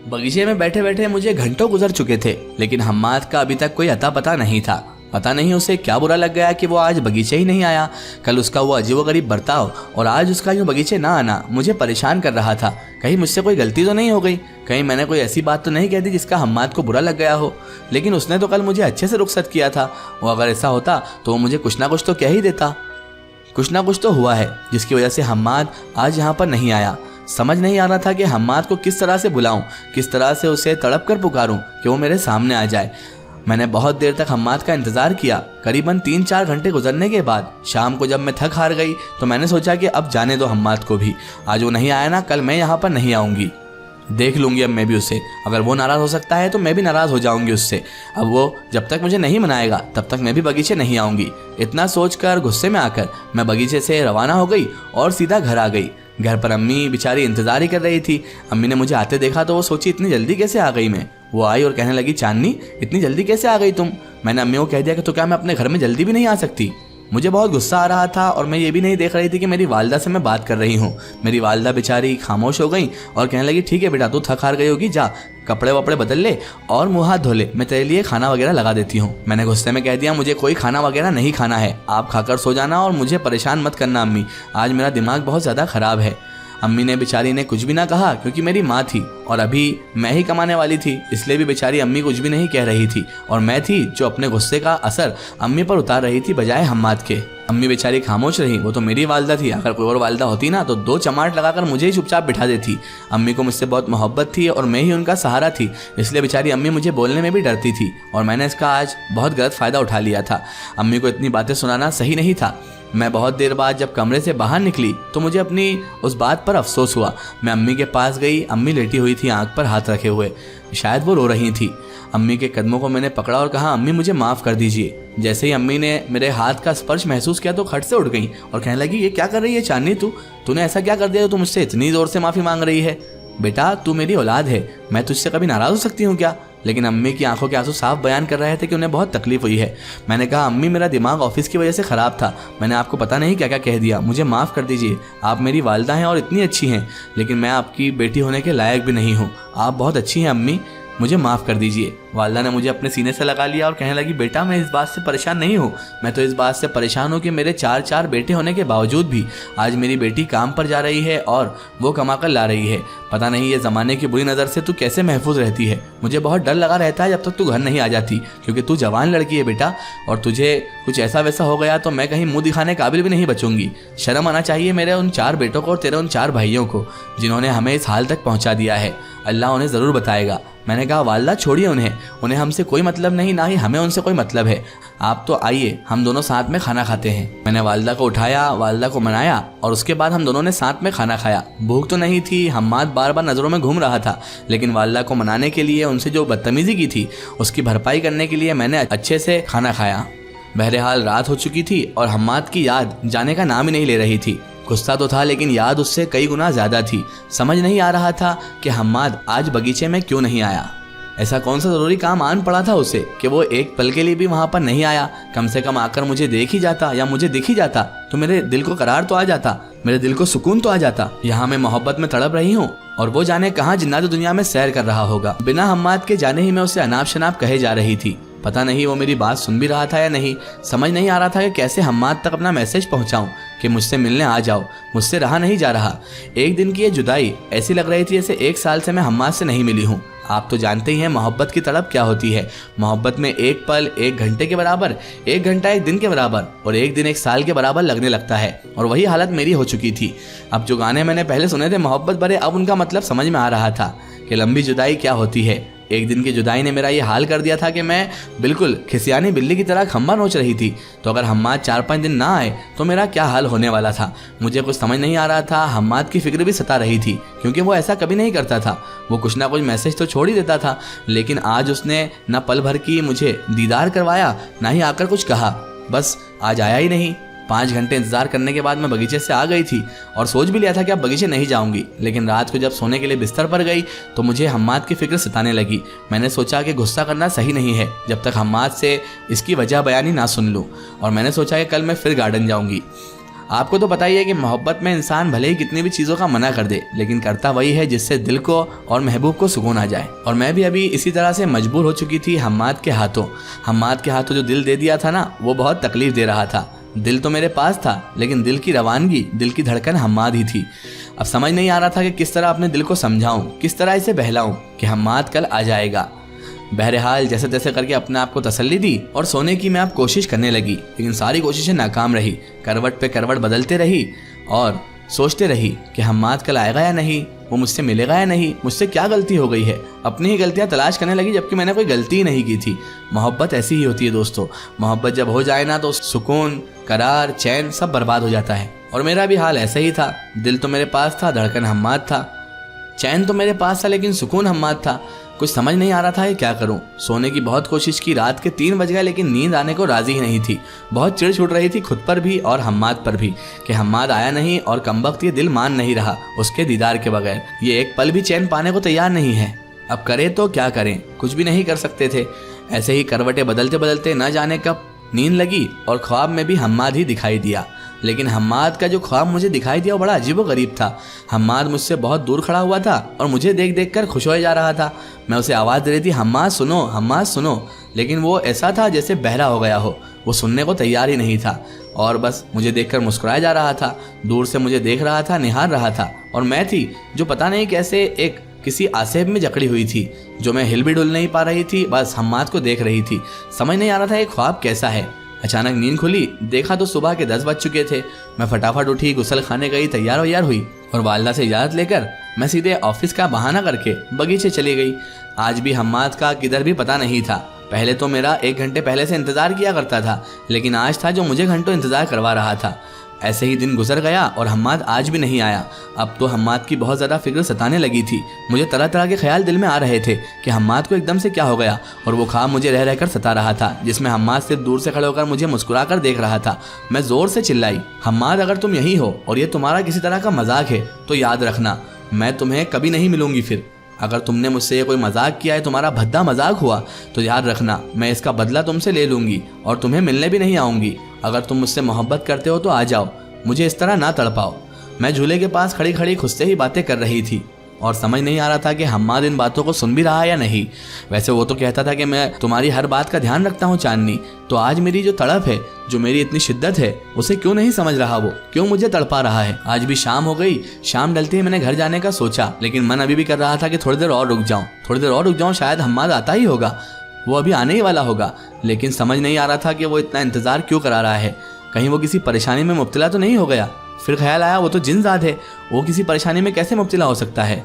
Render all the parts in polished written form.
बगीचे में बैठे बैठे मुझे घंटों गुजर चुके थे, लेकिन हम्माद का अभी तक कोई अता पता नहीं था। पता नहीं उसे क्या बुरा लग गया कि वो आज बगीचे ही नहीं आया। कल उसका वो अजीबोगरीब बर्ताव और आज उसका यूँ बगीचे ना आना मुझे परेशान कर रहा था। कहीं मुझसे कोई गलती तो नहीं हो गई, कहीं मैंने कोई ऐसी बात तो नहीं कह दी जिसका हम्माद को बुरा लग गया हो। लेकिन उसने तो कल मुझे अच्छे से रुखसत किया था। वो अगर ऐसा होता तो वो मुझे कुछ ना कुछ तो कह ही देता। कुछ ना कुछ तो हुआ है जिसकी वजह से हम्माद आज यहाँ पर नहीं आया। समझ नहीं आ रहा था कि हम्माद को किस तरह से बुलाऊं, किस तरह से उसे तड़प कर पुकारूं कि वो मेरे सामने आ जाए। मैंने बहुत देर तक हम्माद का इंतज़ार किया। करीबन 3-4 घंटे गुजरने के बाद शाम को जब मैं थक हार गई तो मैंने सोचा कि अब जाने दो हम्माद को भी। आज वो नहीं आया ना, कल मैं यहाँ पर नहीं आऊँगी। देख लूँगी अब मैं भी उसे। अगर वो नाराज़ हो सकता है तो मैं भी नाराज़ हो जाऊँगी उससे। अब वो जब तक मुझे नहीं मनाएगा तब तक मैं भी बगीचे नहीं आऊँगी। इतना सोचकर गुस्से में आकर मैं बगीचे से रवाना हो गई और सीधा घर आ गई। घर पर अम्मी बेचारी इंतज़ार ही कर रही थी। अम्मी ने मुझे आते देखा तो वो सोची इतनी जल्दी कैसे आ गई मैं। वो आई और कहने लगी, चांदनी इतनी जल्दी कैसे आ गई तुम। मैंने अम्मी को कह दिया कि तो क्या मैं अपने घर में जल्दी भी नहीं आ सकती। मुझे बहुत गुस्सा आ रहा था और मैं ये भी नहीं देख रही थी कि मेरी वालदा से मैं बात कर रही हूँ। मेरी वालदा बेचारी खामोश हो गई और कहने लगी, ठीक है बेटा, तू थक हार गई होगी, जा कपड़े वपड़े बदल ले और मुँह हाथ धो ले, मैं तेरे लिए खाना वगैरह लगा देती हूँ। मैंने गुस्से में कह दिया, मुझे कोई खाना वगैरह नहीं खाना है, आप खाकर सो जाना और मुझे परेशान मत करना अम्मी, आज मेरा दिमाग बहुत ज़्यादा ख़राब है। अम्मी ने बेचारी ने कुछ भी ना कहा क्योंकि मेरी माँ थी और अभी मैं ही कमाने वाली थी, इसलिए भी बेचारी अम्मी कुछ भी नहीं कह रही थी और मैं थी जो अपने गुस्से का असर अम्मी पर उतार रही थी बजाय हम्माद के। अम्मी बेचारी खामोश रही, वो तो मेरी वालदा थी। अगर कोई और वालदा होती ना तो 2 चमाट लगाकर मुझे ही चुपचाप बिठा देती। अम्मी को मुझसे बहुत मोहब्बत थी और मैं ही उनका सहारा थी, इसलिए बेचारी अम्मी मुझे बोलने में भी डरती थी और मैंने इसका आज बहुत गलत फ़ायदा उठा लिया था। अम्मी को इतनी बातें सुनाना सही नहीं था। मैं बहुत देर बाद जब कमरे से बाहर निकली तो मुझे अपनी उस बात पर अफसोस हुआ। मैं अम्मी के पास गई। अम्मी लेटी हुई थी आंख पर हाथ रखे हुए, शायद वो रो रही थी। अम्मी के कदमों को मैंने पकड़ा और कहा, अम्मी मुझे माफ़ कर दीजिए। जैसे ही अम्मी ने मेरे हाथ का स्पर्श महसूस किया तो खट से उठ गई और कहने लगी, ये क्या कर रही है चांदनी, तूने ऐसा क्या कर दिया, तू मुझसे इतनी ज़ोर से माफ़ी मांग रही है। बेटा तू मेरी औलाद है, मैं तुझसे कभी नाराज़ हो सकती हूँ क्या। लेकिन अम्मी की आंखों के आंसू साफ बयान कर रहे थे कि उन्हें बहुत तकलीफ हुई है। मैंने कहा, अम्मी मेरा दिमाग ऑफिस की वजह से ख़राब था, मैंने आपको पता नहीं क्या क्या कह दिया, मुझे माफ़ कर दीजिए। आप मेरी वालदा हैं और इतनी अच्छी हैं, लेकिन मैं आपकी बेटी होने के लायक भी नहीं हूँ। आप बहुत अच्छी हैं अम्मी, मुझे माफ़ कर दीजिए। वालदा ने मुझे अपने सीने से लगा लिया और कहने लगी, बेटा मैं इस बात से परेशान नहीं हूँ, मैं तो इस बात से परेशान हूँ कि मेरे 4 बेटे होने के बावजूद भी आज मेरी बेटी काम पर जा रही है और वो कमा कर ला रही है। पता नहीं ये ज़माने की बुरी नज़र से तू कैसे महफूज रहती है। मुझे बहुत डर लगा रहता है जब तक तू घर नहीं आ जाती, क्योंकि तू जवान लड़की है बेटा, और तुझे कुछ ऐसा वैसा हो गया तो मैं कहीं मुँह दिखाने काबिल भी नहीं बचूंगी। शर्म आना चाहिए मेरे उन 4 बेटों को और तेरे उन 4 भाइयों को जिन्होंने हमें इस हाल तक पहुँचा दिया है। अल्लाह उन्हें ज़रूर बताएगा। मैंने कहा, वालदा छोड़िए उन्हें हमसे कोई मतलब नहीं, ना ही हमें उनसे कोई मतलब है। आप तो आइए हम दोनों साथ में खाना खाते हैं। मैंने वालदा को उठाया, वालदा को मनाया और उसके बाद हम दोनों ने साथ में खाना खाया। भूख तो नहीं थी, हम्माद बार बार नज़रों में घूम रहा था, लेकिन वालदा को मनाने के लिए उनसे जो बदतमीज़ी की थी उसकी भरपाई करने के लिए मैंने अच्छे से खाना खाया। बहरहाल रात हो चुकी थी और हम्माद की याद जाने का नाम ही नहीं ले रही थी। गुस्सा तो था लेकिन याद उससे कई गुना ज़्यादा थी। समझ नहीं आ रहा था कि हम्माद आज बगीचे में क्यों नहीं आया। ऐसा कौन सा ज़रूरी काम आन पड़ा था उसे कि वो एक पल के लिए भी वहाँ पर नहीं आया। कम से कम आकर मुझे देख ही जाता या मुझे दिख ही जाता तो मेरे दिल को करार तो आ जाता, मेरे दिल को सुकून तो आ जाता। यहाँ मैं मोहब्बत में तड़प रही हूँ और वो जाने कहाँ जिन्नात दुनिया में सैर कर रहा होगा। बिना हम्माद के जाने ही मैं उसे अनाप शनाप कहे जा रही थी। पता नहीं वो मेरी बात सुन भी रहा था या नहीं। समझ नहीं आ रहा था कि कैसे हम्माद तक अपना मैसेज पहुंचाऊं कि मुझसे मिलने आ जाओ। मुझसे रहा नहीं जा रहा। एक दिन की ये जुदाई ऐसी लग रही थी जैसे 1 साल से मैं हम्माद से नहीं मिली हूँ। आप तो जानते ही हैं मोहब्बत की तड़प क्या होती है। मोहब्बत में एक पल 1 घंटे के बराबर, 1 घंटा 1 दिन के बराबर और 1 दिन 1 साल के बराबर लगने लगता है। और वही हालत मेरी हो चुकी थी। अब जो गाने मैंने पहले सुने थे मोहब्बत भरे, अब उनका मतलब समझ में आ रहा था कि लंबी जुदाई क्या होती है। एक दिन की जुदाई ने मेरा ये हाल कर दिया था कि मैं बिल्कुल खिसियानी बिल्ली की तरह खंबा नोच रही थी। तो अगर हम्माद 4-5 दिन ना आए तो मेरा क्या हाल होने वाला था, मुझे कुछ समझ नहीं आ रहा था। हम्माद की फिक्र भी सता रही थी क्योंकि वो ऐसा कभी नहीं करता था। वो कुछ ना कुछ मैसेज तो छोड़ ही देता था, लेकिन आज उसने ना पल भर की मुझे दीदार करवाया, ना ही आकर कुछ कहा। बस आज आया ही नहीं। 5 घंटे इंतजार करने के बाद मैं बगीचे से आ गई थी और सोच भी लिया था कि अब बगीचे नहीं जाऊंगी। लेकिन रात को जब सोने के लिए बिस्तर पर गई तो मुझे हम्माद की फिक्र सताने लगी। मैंने सोचा कि गुस्सा करना सही नहीं है जब तक हम्माद से इसकी वजह बयानी ना सुन लूं, और मैंने सोचा कि कल मैं फिर गार्डन जाऊंगी। आपको तो पता ही है कि मोहब्बत में इंसान भले ही कितनी भी चीज़ों का मना कर दे, लेकिन करता वही है जिससे दिल को और महबूब को सुकून आ जाए। और मैं भी अभी इसी तरह से मजबूर हो चुकी थी हम्माद के हाथों। हम्माद के हाथों जो दिल दे दिया था ना, वो बहुत तकलीफ दे रहा था। दिल तो मेरे पास था, लेकिन दिल की रवानगी, दिल की धड़कन हम्माद ही थी। अब समझ नहीं आ रहा था कि किस तरह अपने दिल को समझाऊं, किस तरह इसे बहलाऊं कि हम्माद कल आ जाएगा। बहरहाल जैसे तैसे करके अपने आप को तसल्ली दी और सोने की मैं अब कोशिश करने लगी, लेकिन सारी कोशिशें नाकाम रही। करवट पे करवट बदलते रही और सोचते रही कि हम्माद कल आएगा या नहीं, वो मुझसे मिलेगा या नहीं, मुझसे क्या गलती हो गई है। अपनी ही गलतियां तलाश करने लगी, जबकि मैंने कोई गलती ही नहीं की थी। मोहब्बत ऐसी ही होती है दोस्तों, मोहब्बत जब हो जाए ना तो सुकून, करार, चैन सब बर्बाद हो जाता है। और मेरा भी हाल ऐसा ही था। दिल तो मेरे पास था, धड़कन हम्माद था, चैन तो मेरे पास था, लेकिन सुकून हम्माद था। कुछ समझ नहीं आ रहा था कि क्या करूं। सोने की बहुत कोशिश की, रात के 3 बज गए, लेकिन नींद आने को राजी ही नहीं थी। बहुत चिढ़ छूट रही थी खुद पर भी और हम्माद पर भी कि हम्माद आया नहीं और कमबख्त ये दिल मान नहीं रहा उसके दीदार के बगैर। ये एक पल भी चैन पाने को तैयार नहीं है। अब करें तो क्या करें, कुछ भी नहीं कर सकते थे। ऐसे ही करवटें बदलते बदलते न जाने कब नींद लगी और ख्वाब में भी हम्माद ही दिखाई दिया। लेकिन हम्माद का जो ख्वाब मुझे दिखाई दिया वो बड़ा अजीब व गरीब था। हम्माद मुझसे बहुत दूर खड़ा हुआ था और मुझे देख देख कर खुश हो जा रहा था। मैं उसे आवाज़ दे रही थी, हम्माद सुनो, हम्माद सुनो, लेकिन वो ऐसा था जैसे बहरा हो गया हो। वो सुनने को तैयार ही नहीं था और बस मुझे देखकर मुस्कुराया जा रहा था। दूर से मुझे देख रहा था, निहार रहा था। और मैं थी जो पता नहीं कैसे एक किसी आसेब में जकड़ी हुई थी, जो मैं हिल भी डुल नहीं पा रही थी, बस हम्माद को देख रही थी। समझ नहीं आ रहा था ये ख्वाब कैसा है। अचानक नींद खुली, देखा तो सुबह के 10 बज चुके थे। मैं फटाफट उठी, गुस्ल खाने गई, तैयार वैयार हुई और वालदा से इजाज़त लेकर मैं सीधे ऑफिस का बहाना करके बगीचे चली गई। आज भी हम्माद का किधर भी पता नहीं था। पहले तो मेरा 1 घंटे पहले से इंतज़ार किया करता था, लेकिन आज था जो मुझे घंटों इंतज़ार करवा रहा था। ऐसे ही दिन गुजर गया और हम्माद आज भी नहीं आया। अब तो हम्माद की बहुत ज़्यादा फिक्र सताने लगी थी। मुझे तरह तरह के ख्याल दिल में आ रहे थे कि हम्माद को एकदम से क्या हो गया, और वो ख्वाब मुझे रह रहकर सता रहा था, जिसमें हम्माद सिर्फ दूर से खड़े होकर मुझे मुस्कुरा कर देख रहा था। मैं ज़ोर से चिल्लाई, हम्माद अगर तुम यही हो और ये तुम्हारा किसी तरह का मजाक है तो याद रखना मैं तुम्हें कभी नहीं मिलूंगी फिर। अगर तुमने मुझसे ये कोई मजाक किया है, तुम्हारा भद्दा मजाक हुआ, तो याद रखना मैं इसका बदला तुमसे ले लूँगी और तुम्हें मिलने भी नहीं आऊँगी। अगर तुम मुझसे मोहब्बत करते हो तो आ जाओ, मुझे इस तरह ना तड़पाओ। मैं झूले के पास खड़ी खड़ी खुद से ही बातें कर रही थी और समझ नहीं आ रहा था कि हम्माद इन बातों को सुन भी रहा है या नहीं। वैसे वो तो कहता था कि मैं तुम्हारी हर बात का ध्यान रखता हूँ चांदनी, तो आज मेरी जो तड़प है, जो मेरी इतनी शिद्दत है, उसे क्यों नहीं समझ रहा वो, क्यों मुझे तड़पा रहा है। आज भी शाम हो गई। शाम ढलते ही मैंने घर जाने का सोचा, लेकिन मन अभी भी कर रहा था कि थोड़ी देर और रुक जाऊँ, थोड़ी देर और रुक जाऊँ, शायद हम्माद आता ही होगा, वो अभी आने ही वाला होगा। लेकिन समझ नहीं आ रहा था कि वो इतना इंतज़ार क्यों करा रहा है। कहीं वो किसी परेशानी में मुब्तला तो नहीं हो गया। फिर ख्याल आया वो तो जिनजाद है, वो किसी परेशानी में कैसे मुब्तला हो सकता है।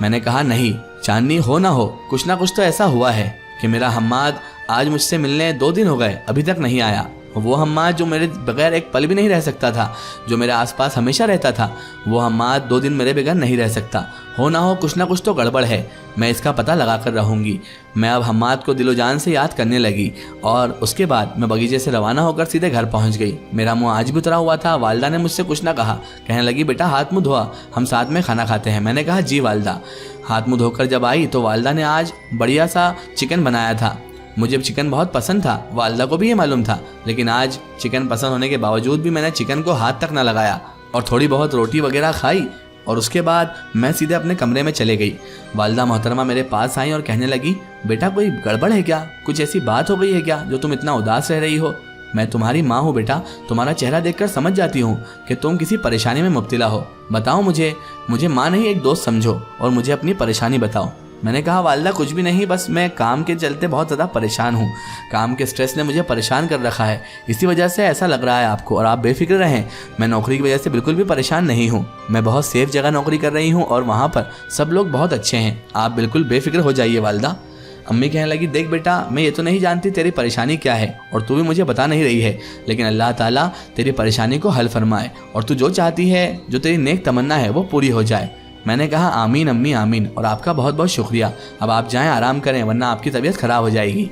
मैंने कहा नहीं चांदनी, हो ना हो, कुछ ना कुछ तो ऐसा हुआ है कि मेरा हम्माद आज मुझसे मिलने 2 दिन हो गए, अभी तक नहीं आया। वो हम्माद जो मेरे बगैर एक पल भी नहीं रह सकता था, जो मेरे आसपास हमेशा रहता था, वो हम्माद 2 दिन मेरे बगैर नहीं रह सकता। हो ना हो, कुछ ना कुछ तो गड़बड़ है, मैं इसका पता लगा कर रहूँगी। मैं अब हम्माद को दिलो जान से याद करने लगी और उसके बाद मैं बगीचे से रवाना होकर सीधे घर पहुँच गई। मेरा मुँह आज भी उतरा हुआ था। वालदा ने मुझसे कुछ ना कहा, कहने लगी बेटा हाथ मुँह धोआ, हम साथ में खाना खाते हैं। मैंने कहा जी वालदा। हाथ मुँह धोकर जब आई तो वालदा ने आज बढ़िया सा चिकन बनाया था। मुझे चिकन बहुत पसंद था, वालदा को भी ये मालूम था, लेकिन आज चिकन पसंद होने के बावजूद भी मैंने चिकन को हाथ तक ना लगाया और थोड़ी बहुत रोटी वगैरह खाई और उसके बाद मैं सीधे अपने कमरे में चले गई। वालदा मोहतरमा मेरे पास आई और कहने लगी बेटा कोई गड़बड़ है क्या, कुछ ऐसी बात हो गई है क्या जो तुम इतना उदास रह रही हो। मैं तुम्हारी माँ हूँ बेटा, तुम्हारा चेहरा देखकर समझ जाती हूँ कि तुम किसी परेशानी में मुब्तला हो। बताओ मुझे माँ नहीं एक दोस्त समझो और मुझे अपनी परेशानी बताओ। मैंने कहा वालदा कुछ भी नहीं, बस मैं काम के चलते बहुत ज़्यादा परेशान हूँ। काम के स्ट्रेस ने मुझे परेशान कर रखा है, इसी वजह से ऐसा लग रहा है आपको। और आप बेफिक्र रहें, मैं नौकरी की वजह से बिल्कुल भी परेशान नहीं हूँ। मैं बहुत सेफ जगह नौकरी कर रही हूँ और वहाँ पर सब लोग बहुत अच्छे हैं। आप बिल्कुल बेफिक्र हो जाइए वालदा। अम्मी कहने लगी देख बेटा, मैं ये तो नहीं जानती तेरी परेशानी क्या है और तू भी मुझे बता नहीं रही है, लेकिन अल्लाह ताला तेरी परेशानी को हल फरमाए और तू जो चाहती है, जो तेरी नेक तमन्ना है वो पूरी हो जाए। मैंने कहा आमीन अम्मी आमीन, और आपका बहुत बहुत शुक्रिया। अब आप जाएं, आराम करें, वरना आपकी तबीयत ख़राब हो जाएगी।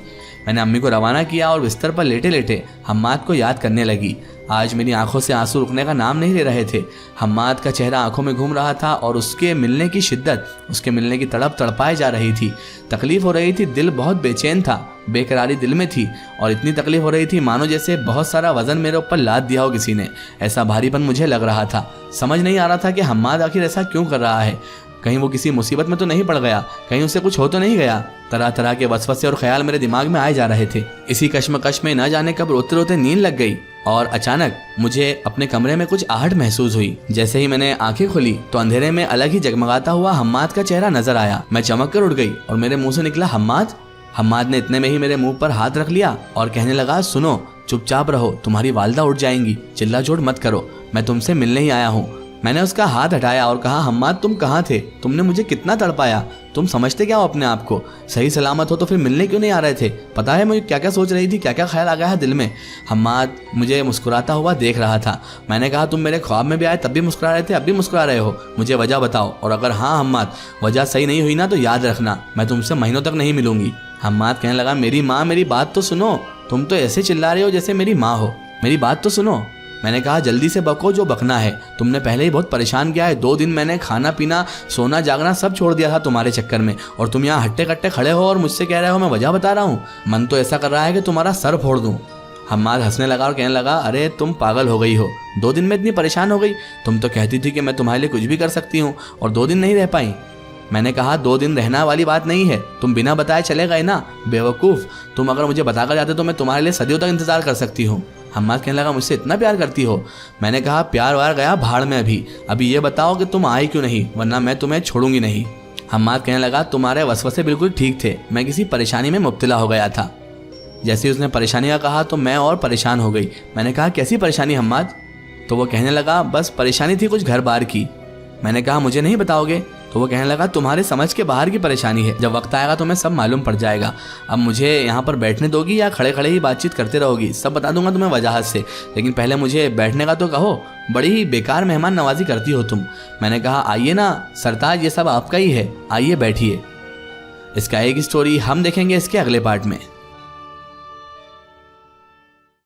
मैंने अम्मी को रवाना किया और बिस्तर पर लेटे लेटे हम्माद को याद करने लगी। आज मेरी आंखों से आंसू रुकने का नाम नहीं ले रहे थे। हम्माद का चेहरा आंखों में घूम रहा था और उसके मिलने की शिद्दत, उसके मिलने की तड़प तड़पाए जा रही थी। तकलीफ हो रही थी, दिल बहुत बेचैन था, बेकरारी दिल में थी और इतनी तकलीफ हो रही थी मानो जैसे बहुत सारा वजन मेरे ऊपर लाद दिया हो किसी ने। ऐसा भारीपन मुझे लग रहा था। समझ नहीं आ रहा था कि हम्माद आखिर ऐसा क्यों कर रहा है। कहीं वो किसी मुसीबत में तो नहीं पड़ गया, कहीं उसे कुछ हो तो नहीं गया। तरह तरह के वसवसे और ख्याल मेरे दिमाग में आए जा रहे थे। इसी कश्मकश में न जाने कब रोते रोते नींद लग गई और अचानक मुझे अपने कमरे में कुछ आहट महसूस हुई। जैसे ही मैंने आंखें खोली तो अंधेरे में अलग ही जगमगाता हुआ हम्माद का चेहरा नजर आया। मैं चमक कर उठ गई और मेरे मुंह से निकला हम्माद। हम्माद ने इतने में ही मेरे मुंह पर हाथ रख लिया और कहने लगा, सुनो, चुपचाप रहो, तुम्हारी वालिदा उठ जाएंगी, चिल्ला चोट मत करो, मैं तुमसे मिलने ही आया हूँ। मैंने उसका हाथ हटाया और कहा, हम्माद तुम कहाँ थे? तुमने मुझे कितना तड़पाया। तुम समझते क्या हो अपने आप को? सही सलामत हो तो फिर मिलने क्यों नहीं आ रहे थे? पता है मुझे क्या क्या सोच रही थी, क्या क्या ख्याल आ गया है दिल में। हम्माद मुझे मुस्कुराता हुआ देख रहा था। मैंने कहा, तुम मेरे ख्वाब में भी आए तब भी मुस्कुरा रहे थे, अब भी मुस्कुरा रहे हो, मुझे वजह बताओ, और अगर हाँ हम्माद वजह सही नहीं हुई ना तो याद रखना मैं तुमसे महीनों तक नहीं मिलूंगी। हम्माद कहने लगा, मेरी माँ, मेरी बात तो सुनो, तुम तो ऐसे चिल्ला रहे हो जैसे मेरी माँ हो, मेरी बात तो सुनो। मैंने कहा, जल्दी से बको जो बकना है, तुमने पहले ही बहुत परेशान किया है। 2 दिन मैंने खाना पीना सोना जागना सब छोड़ दिया था तुम्हारे चक्कर में, और तुम यहाँ हट्टे कट्टे खड़े हो और मुझसे कह रहे हो मैं वजह बता रहा हूँ। मन तो ऐसा कर रहा है कि तुम्हारा सर फोड़ दूँ। हम्माद हंसने लगा और कहने लगा, अरे तुम पागल हो गई हो, 2 दिन में इतनी परेशान हो गई? तुम तो कहती थी कि मैं तुम्हारे लिए कुछ भी कर सकती हूँ और 2 दिन नहीं रह पाई। मैंने कहा, 2 दिन रहना वाली बात नहीं है, तुम बिना बताए चले गए ना, बेवकूफ़। तुम अगर मुझे बताकर जाते तो मैं तुम्हारे लिए सदियों तक इंतजार कर सकती हूँ। हम्माद कहने लगा, मुझसे इतना प्यार करती हो? मैंने कहा, प्यार वार गया भाड़ में, अभी ये बताओ कि तुम आई क्यों नहीं, वरना मैं तुम्हें छोड़ूंगी नहीं। हम्माद कहने लगा, तुम्हारे वसवसे बिल्कुल ठीक थे, मैं किसी परेशानी में मुब्तला हो गया था। जैसे उसने परेशानी का कहा तो मैं और परेशान हो गई। मैंने कहा, कैसी परेशानी हम्माद? तो वो कहने लगा, बस परेशानी थी कुछ घर बार की। मैंने कहा, मुझे नहीं बताओगे? तो वो कहने लगा, तुम्हारे समझ के बाहर की परेशानी है, जब वक्त आएगा तुम्हें सब मालूम पड़ जाएगा। अब मुझे यहाँ पर बैठने दोगी या खड़े खड़े ही बातचीत करते रहोगी? सब बता दूंगा तुम्हें वजाहत से, लेकिन पहले मुझे बैठने का तो कहो। बड़ी ही बेकार मेहमान नवाजी करती हो तुम। मैंने कहा, आइए ना सरताज, ये सब आपका ही है, आइए बैठिए। इसका एक स्टोरी हम देखेंगे इसके अगले पार्ट में।